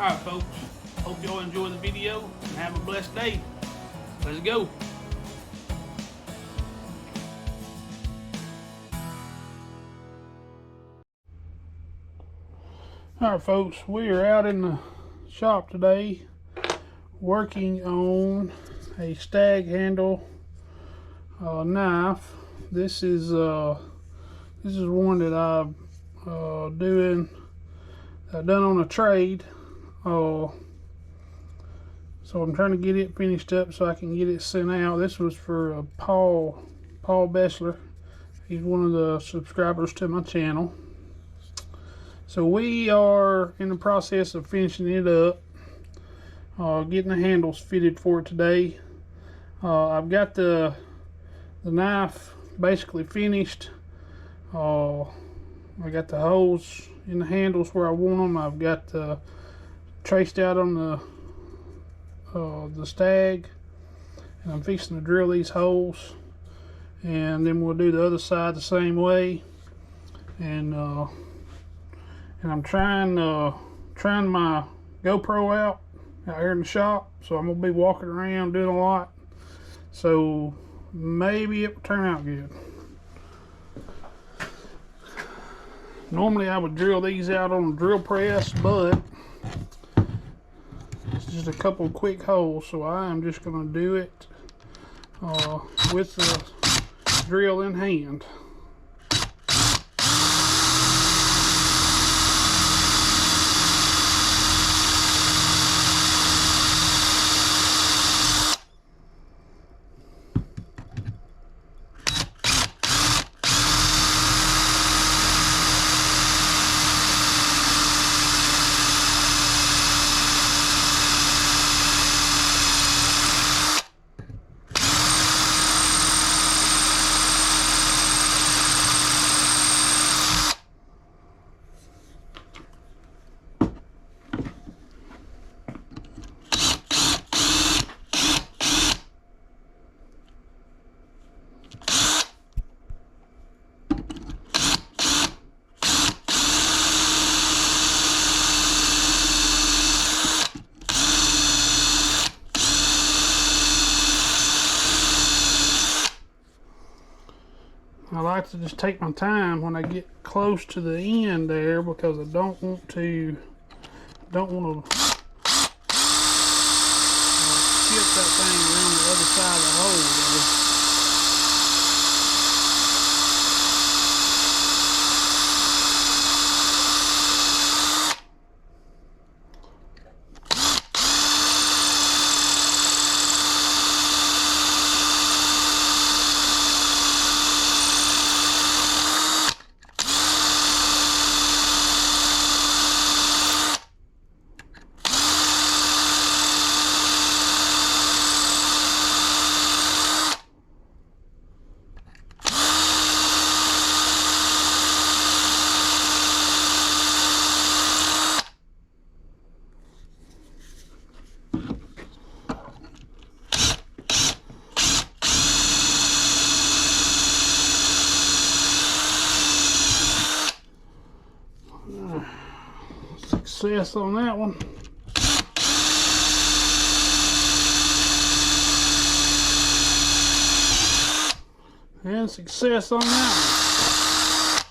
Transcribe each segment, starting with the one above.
Alright folks, hope y'all enjoy the video and have a blessed day. Let's go. Alright folks, we are out in the shop today working on a Stag handle knife. This is one that I've done on a trade. So I'm trying to get it finished up so I can get it sent out. This was for Paul Bessler. He's one of the subscribers to my channel. So we are in the process of finishing it up, getting the handles fitted for it today. I've got the knife basically finished. I got the holes in the handles where I want them. I've got traced out on the Stag, and I'm fixing to drill these holes, and then we'll do the other side the same way. And I'm trying my GoPro out here in the shop, so I'm gonna be walking around doing a lot, so maybe it will turn out good. Normally I would drill these out on a drill press, but it's just a couple of quick holes, so I am just going to do it with the drill in hand. I like to just take my time when I get close to the end there, because I don't want to skip that thing around the other side of the hole there. Success on that one. And success on that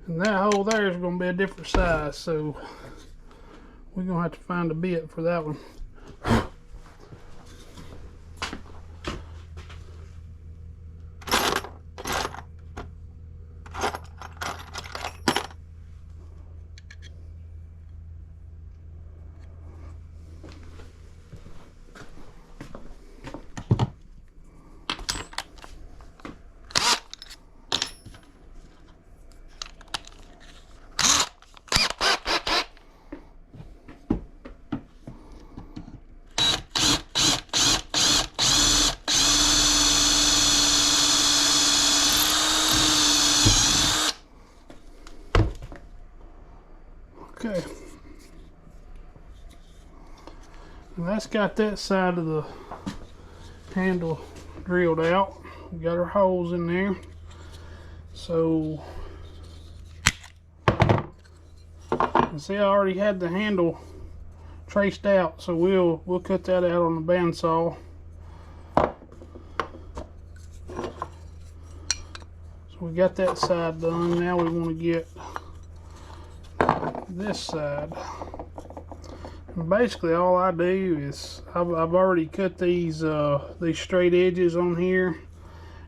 one. And that hole there is going to be a different size, so we're going to have to find a bit for that one. Okay, and that's got that side of the handle drilled out. We got our holes in there, so And see, I already had the handle traced out, so we'll cut that out on the bandsaw. So we got that side done. Now we want to get this side. And basically all I do is I've already cut these straight edges on here,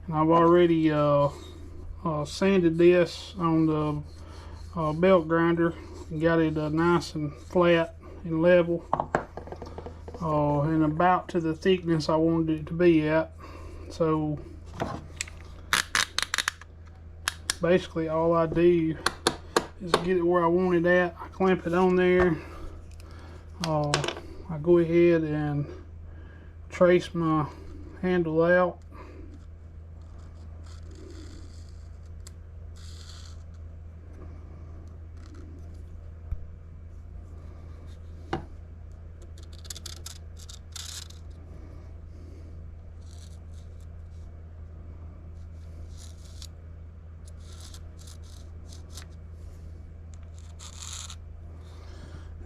and I've already sanded this on the belt grinder and got it nice and flat and level, and about to the thickness I wanted it to be at. So basically all I do is get it where I want it at. I clamp it on there. I go ahead and trace my handle out.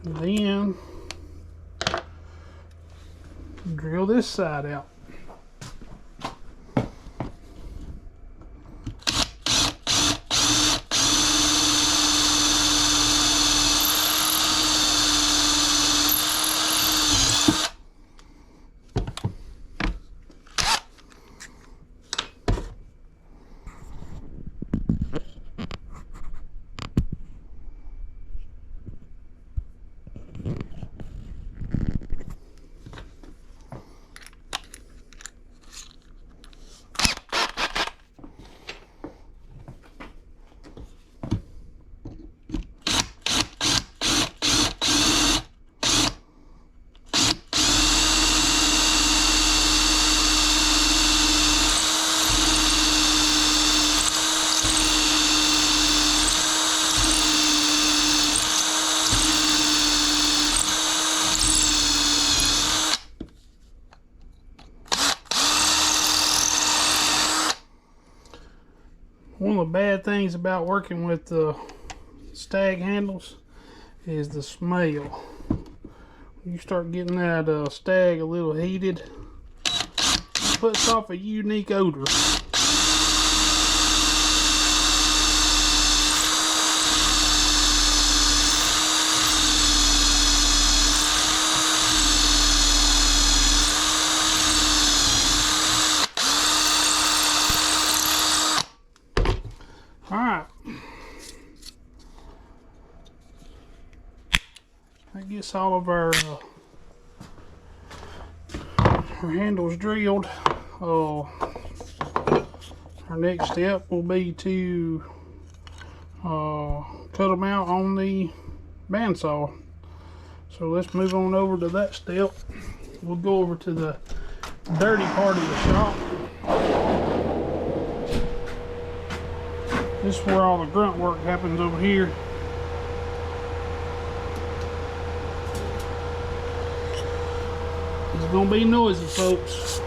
And then drill this side out. One of the bad things about working with the Stag handles is the smell. You start getting that Stag a little heated, it puts off a unique odor. Alright, that gets all of our handles drilled. Our next step will be to cut them out on the bandsaw. So let's move on over to that step. We'll go over to the dirty part of the shop. This is where all the grunt work happens over here. It's gonna be noisy, folks.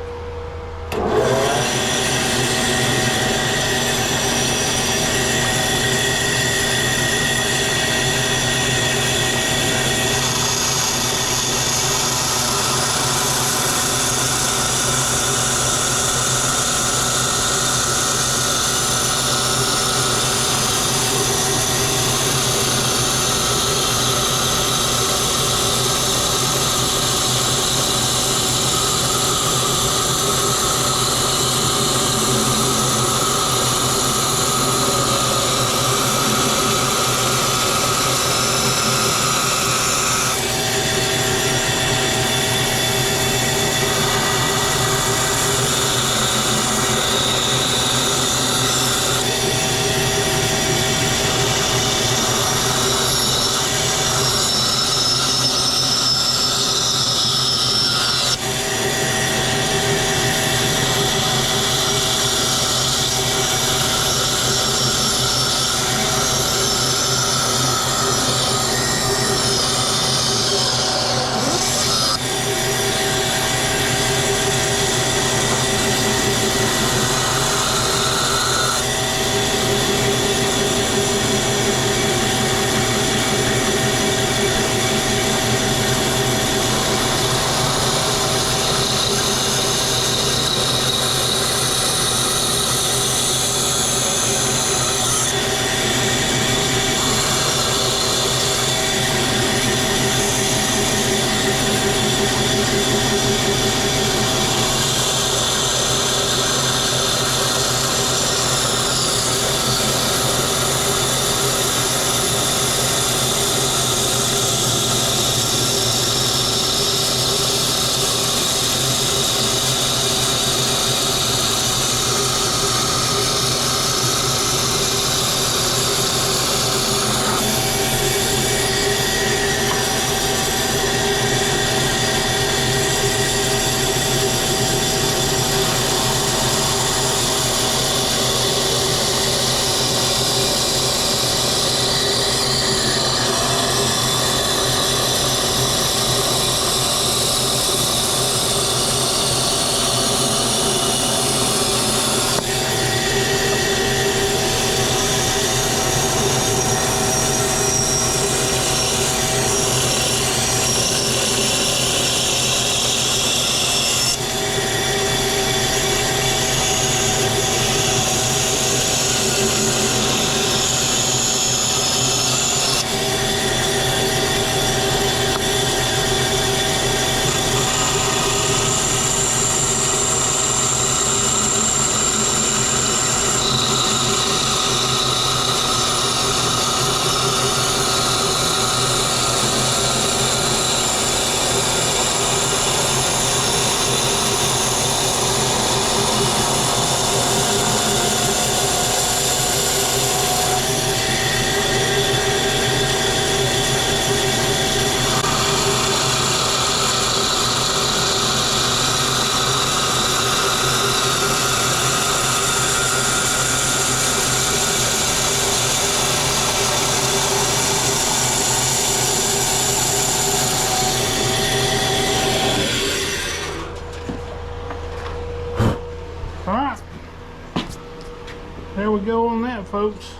folks.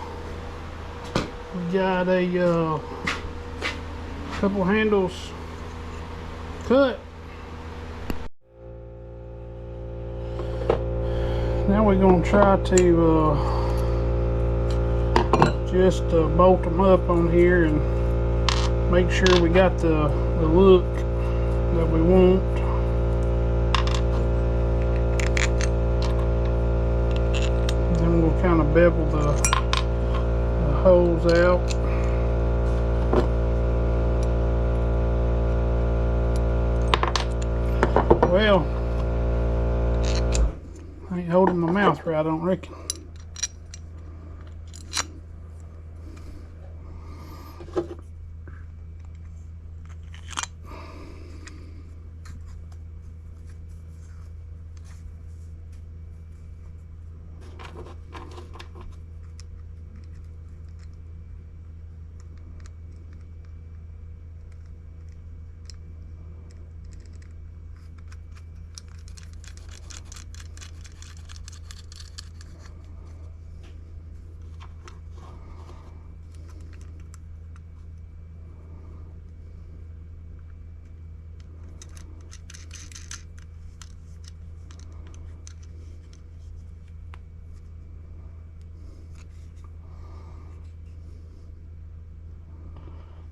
We got a couple handles cut. Now we're going to try to just bolt them up on here and make sure we got the look that we want. And then we'll kind of bevel the holes out. Well, I ain't holding my mouth right, I don't reckon.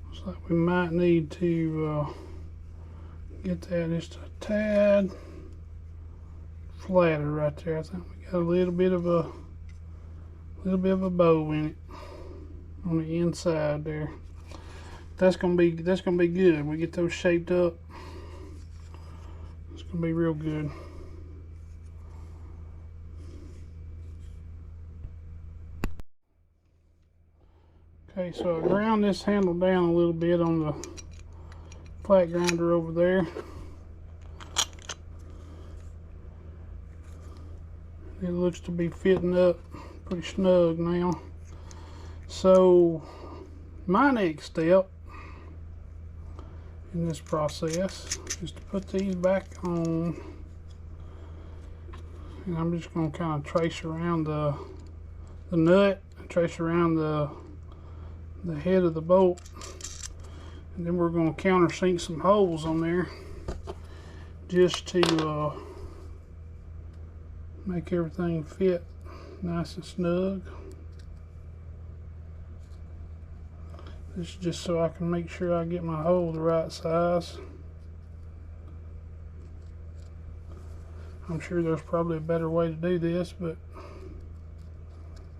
Looks like we might need to get that just a tad flatter right there. I think we got a little bit of a bow in it on the inside there. That's gonna be good. We get those shaped up. It's gonna be real good. Okay, so I ground this handle down a little bit on the flat grinder over there. It looks to be fitting up pretty snug now. So my next step in this process is to put these back on, and I'm just going to kind of trace around the nut, trace around the head of the bolt, and then we're going to countersink some holes on there just to make everything fit nice and snug. This is just so I can make sure I get my hole the right size. I'm sure there's probably a better way to do this, but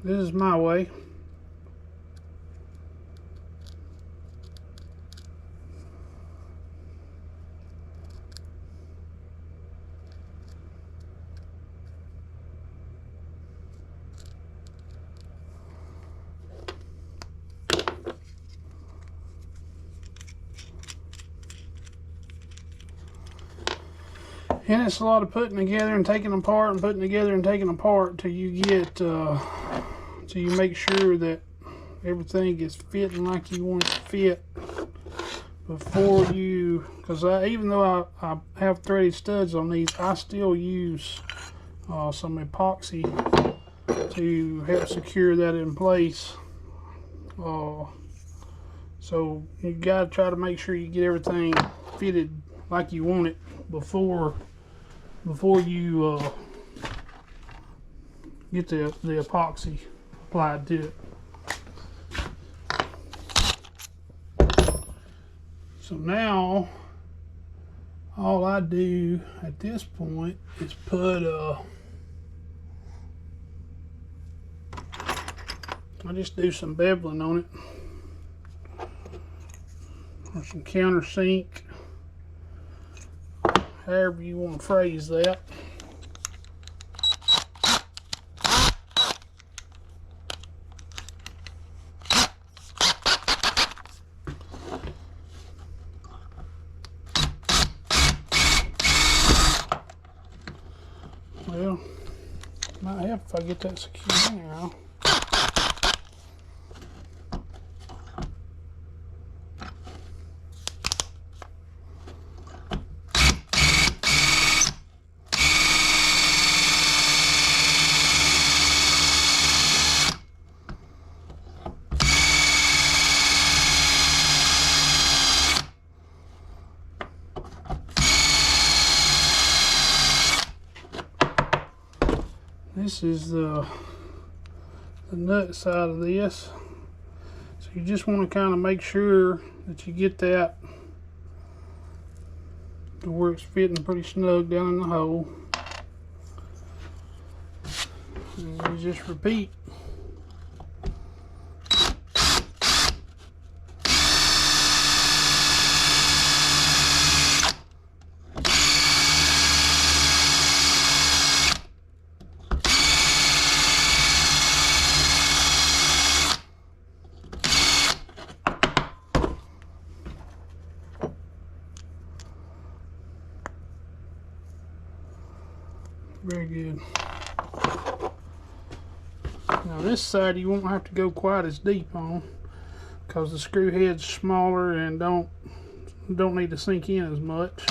this is my way. And it's a lot of putting together and taking apart and putting together and taking apart till you get, till you make sure that everything is fitting like you want it to fit before you, because even though I have threaded studs on these, I still use some epoxy to help secure that in place. So you got to try to make sure you get everything fitted like you want it before you get the epoxy applied to it. So now all I do at this point is put I just do some beveling on it, or some countersink, however you want to phrase that. Well, might help if I get that secured in there. this is the nut side of this. So you just want to kind of make sure that you get that to where it's fitting pretty snug down in the hole. And you just repeat. Very good. Now this side you won't have to go quite as deep on because the screw head's smaller and don't need to sink in as much.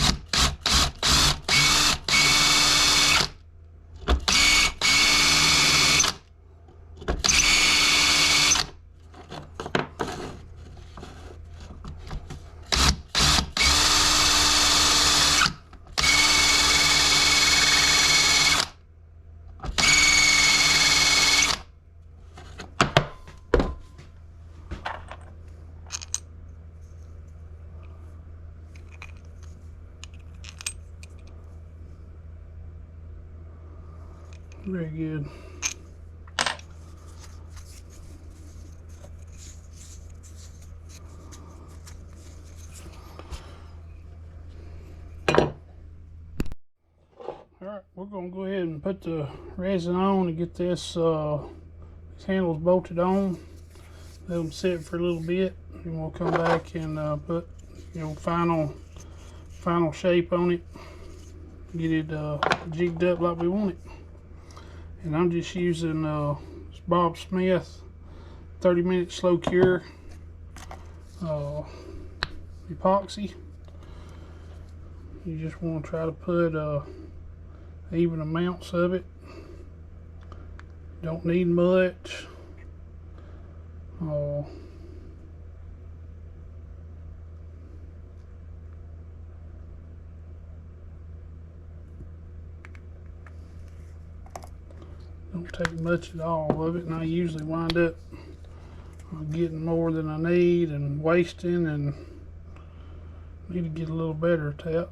Very good. Alright, we're going to go ahead and put the resin on and get this these handles bolted on. Let them sit for a little bit, and we'll come back and put final shape on it. Get it jigged up like we want it. And I'm just using Bob Smith 30-minute slow cure epoxy. You just want to try to put even amounts of it. Don't need much. Don't take much at all of it, and I usually wind up getting more than I need and wasting, and need to get a little better at that.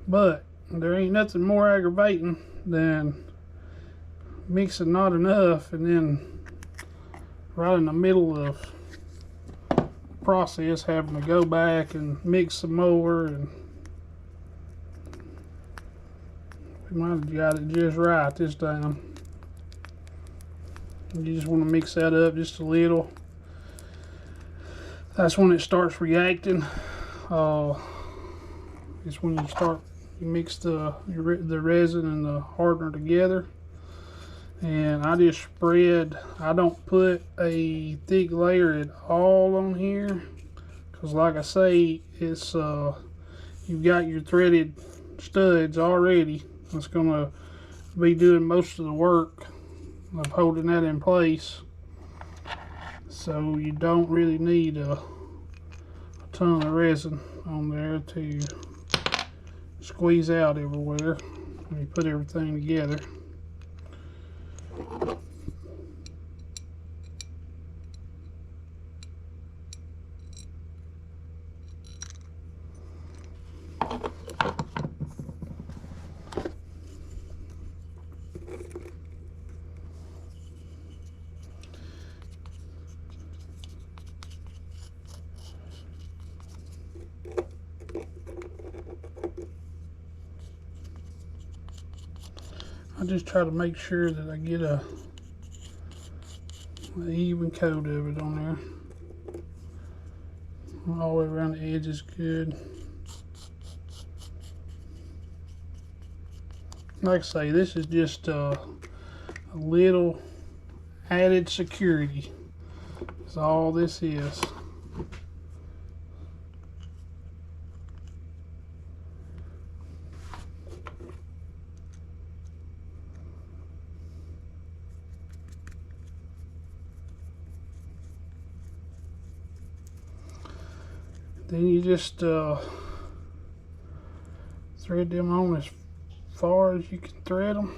But there ain't nothing more aggravating than mixing not enough and then right in the middle of the process having to go back and mix some more, and we might have got it just right this time. You just want to mix that up just a little. That's when it starts reacting. It's when you mix the resin and the hardener together. And I just spread. I don't put a thick layer at all on here, because like I say, it's you've got your threaded studs already. It's gonna be doing most of the work of holding that in place, so you don't really need a ton of resin on there to squeeze out everywhere when you put everything together. I just try to make sure that I get an even coat of it on there. All the way around the edge is good. Like I say, this is just a little added security. That's all this is. Then you just thread thread them on as far as you can thread them.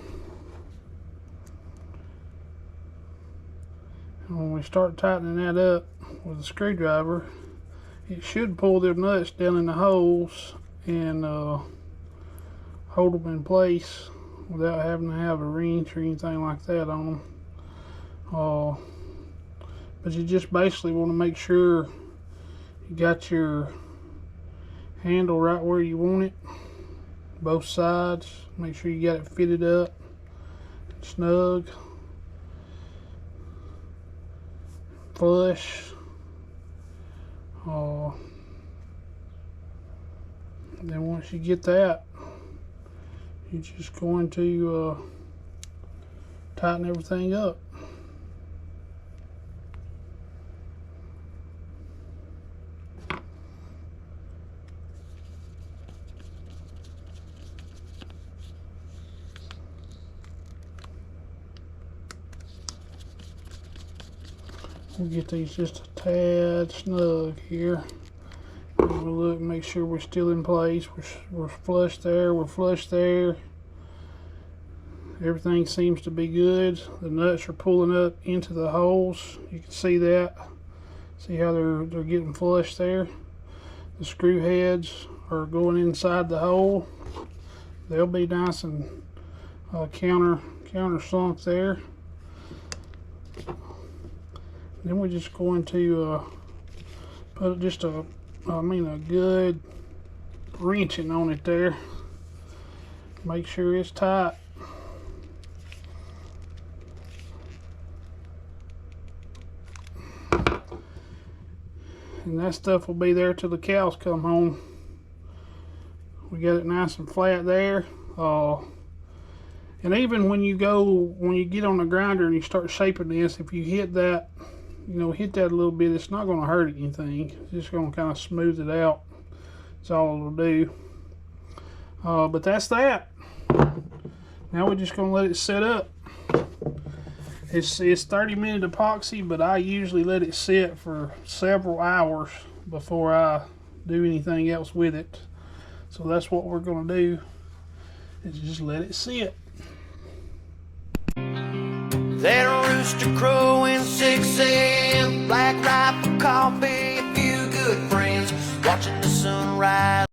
And when we start tightening that up with a screwdriver, it should pull them nuts down in the holes and hold them in place without having to have a wrench or anything like that on them. But you just basically want to make sure you got your handle right where you want it, both sides. Make sure you got it fitted up, snug, flush. Then once you get that, you're just going to tighten everything up. We'll get these just a tad snug here. We'll look, make sure we're still in place. We're flush there, we're flush there. Everything seems to be good. The nuts are pulling up into the holes. You can see that. See how they're getting flush there. The screw heads are going inside the hole. They'll be nice and counter sunk there. Then we're just going to put just a good wrenching on it there. Make sure it's tight. And that stuff will be there till the cows come home. We got it nice and flat there. And even when you get on the grinder and you start shaping this, if you hit that, hit that a little bit, it's not going to hurt anything. It's just going to kind of smooth it out. That's all it'll do. But that's that. Now we're just going to let it set up. It's 30-minute epoxy, but I usually let it sit for several hours before I do anything else with it. So that's what we're going to do, is just let it sit. That rooster crowing 6 a.m. Black rifle coffee, a few good friends watching the sunrise.